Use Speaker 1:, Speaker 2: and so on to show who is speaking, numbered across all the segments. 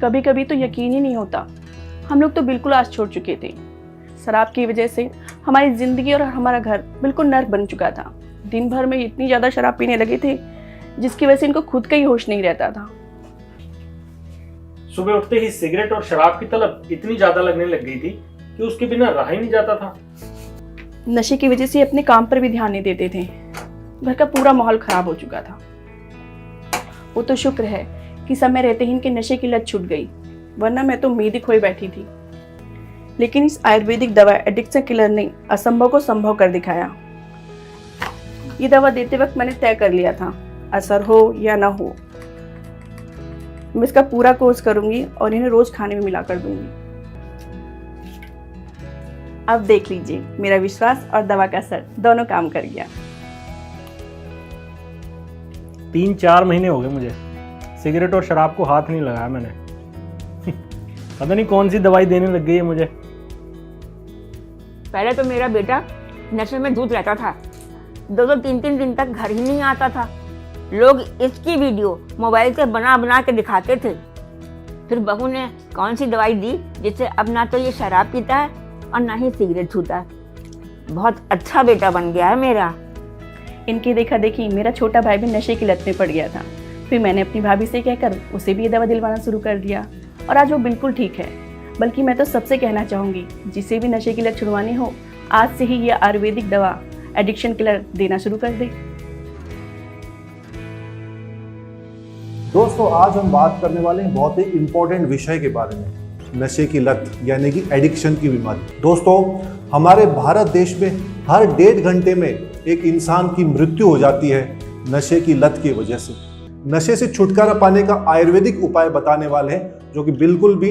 Speaker 1: कभी कभी तो यकीन ही नहीं होता। हम लोग तो बिल्कुल आस छोड़ चुके थे। शराब की वजह से हमारी ज़िंदगी और हमारा घर बिल्कुल नर्क बन चुका था। दिन भर में इतनी ज़्यादा शराब पीने लगे थे जिसकी वजह से इनको खुद का ही होश नहीं रहता था।
Speaker 2: सुबह उठते ही सिगरेट और शराब की तलब इतनी ज्यादा लगने लग गई थी कि उसके बिना रहा ही नहीं जाता था।
Speaker 1: नशे की वजह से अपने काम पर भी ध्यान नहीं देते थे। घर का पूरा माहौल खराब हो चुका था। वो तो शुक्र है कि समय रहते ही इनके नशे की लत छूट गई, वरना मैं तो उम्मीद ही खोई बैठी थी। लेकिन इस आयुर्वेदिक दवा एडिक्शन किलर ने असंभव को संभव कर दिखाया। ये दवा देते वक्त मैंने तय कर लिया था, असर हो या ना हो, मैं इसका पूरा कोर्स करूंगी और इन्हें रोज खाने में मिला कर दूंगी। अब देख लीजिए, मेरा विश्वास और दवा का असर दोनों काम कर गया।
Speaker 2: 3-4 महीने हो गए मुझे सिगरेट और शराब को हाथ नहीं लगाया मैंने। पता नहीं कौन सी दवाई देने लग गई है मुझे।
Speaker 3: पहले तो मेरा बेटा नशे में धुत रहता था, 2-2 3-3 दिन तक घर ही नहीं आता था। लोग इसकी वीडियो मोबाइल से बना बना के दिखाते थे। फिर बहू ने कौन सी दवाई दी जिससे अब ना तो ये शराब पीता है और ना ही सिगरेट छूता है। बहुत अच्छा बेटा बन गया है मेरा।
Speaker 1: इनकी देखा देखी मेरा छोटा भाई भी नशे की लत में पड़ गया था। फिर मैंने अपनी भाभी से कहकर उसे भी ये दवा दिलवाना शुरू कर दिया और आज वो बिल्कुल ठीक है। बल्कि मैं तो सबसे कहना चाहूँगी, जिसे भी नशे की लत छुड़वानी हो, आज से ही ये आयुर्वेदिक दवा एडिक्शन किलर देना शुरू कर दे।
Speaker 4: दोस्तों, आज हम बात करने वाले हैं बहुत ही इम्पोर्टेंट विषय के बारे में, नशे की लत यानी कि एडिक्शन की बीमारी। दोस्तों, हमारे भारत देश में हर 1.5 घंटे में एक इंसान की मृत्यु हो जाती है नशे की लत की वजह से। नशे से छुटकारा पाने का आयुर्वेदिक उपाय बताने वाले हैं जो कि बिल्कुल भी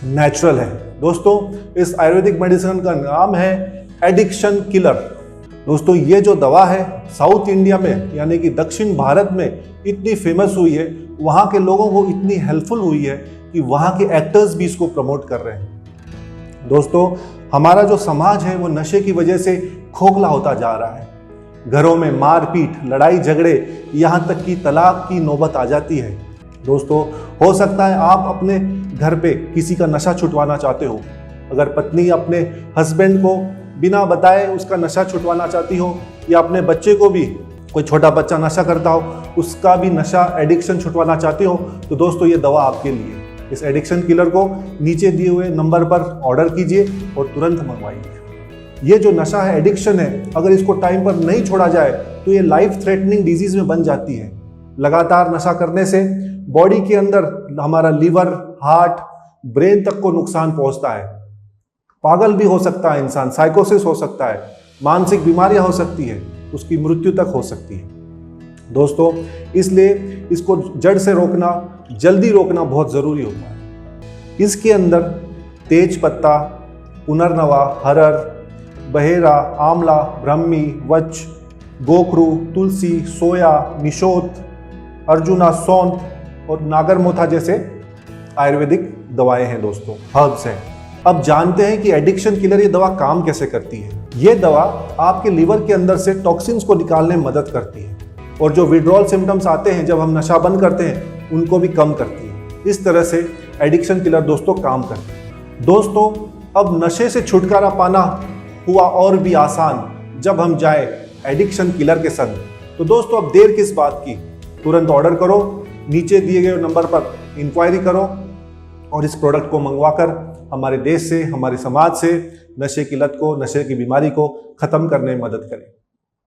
Speaker 4: नेचुरल है। दोस्तों, इस आयुर्वेदिक मेडिसिन का नाम है एडिक्शन किलर। दोस्तों, ये जो दवा है साउथ इंडिया में यानी कि दक्षिण भारत में इतनी फेमस हुई है, वहाँ के लोगों को इतनी हेल्पफुल हुई है कि वहाँ के एक्टर्स भी इसको प्रमोट कर रहे हैं। दोस्तों, हमारा जो समाज है वो नशे की वजह से खोखला होता जा रहा है। घरों में मारपीट, लड़ाई झगड़े, यहाँ तक कि तलाक की नौबत आ जाती है। दोस्तों, हो सकता है आप अपने घर पे किसी का नशा छुटवाना चाहते हो। अगर पत्नी अपने हस्बैंड को बिना बताए उसका नशा छुटवाना चाहती हो, या अपने बच्चे को भी, कोई छोटा बच्चा नशा करता हो, उसका भी नशा एडिक्शन छुटवाना चाहते हो, तो दोस्तों ये दवा आपके लिए। इस एडिक्शन किलर को नीचे दिए हुए नंबर पर ऑर्डर कीजिए और तुरंत मंगवाइए। ये जो नशा है, एडिक्शन है, अगर इसको टाइम पर नहीं छोड़ा जाए तो ये लाइफ थ्रेटनिंग डिजीज में बन जाती है। लगातार नशा करने से बॉडी के अंदर हमारा लीवर, हार्ट, ब्रेन तक को नुकसान पहुंचता है। पागल भी हो सकता है इंसान, साइकोसिस हो सकता है, मानसिक बीमारियां हो सकती है, उसकी मृत्यु तक हो सकती है। दोस्तों, इसलिए इसको जड़ से रोकना, जल्दी रोकना बहुत ज़रूरी होता है। इसके अंदर तेज पत्ता, पुनर्नवा, हरर, बहेरा, आंवला, ब्रह्मी, वच, गोखरू, तुलसी, सोया, निशोत, अर्जुना, सौंठ और नागरमोथा जैसे आयुर्वेदिक दवाएं हैं। दोस्तों, हर्ब्स हैं। अब जानते हैं कि एडिक्शन किलर ये दवा काम कैसे करती है। ये दवा आपके लीवर के अंदर से टॉक्सिन्स को निकालने में मदद करती है और जो विड्रॉल सिम्टम्स आते हैं जब हम नशा बंद करते हैं, उनको भी कम करती है। इस तरह से एडिक्शन किलर दोस्तों काम करती है। दोस्तों, अब नशे से छुटकारा पाना हुआ और भी आसान जब हम जाए एडिक्शन किलर के संग। तो दोस्तों, अब देर किस बात की, तुरंत ऑर्डर करो, नीचे दिए गए नंबर पर इंक्वायरी करो और इस प्रोडक्ट को मंगवाकर हमारे देश से, हमारे समाज से नशे की लत को, नशे की बीमारी को खत्म करने में मदद करें।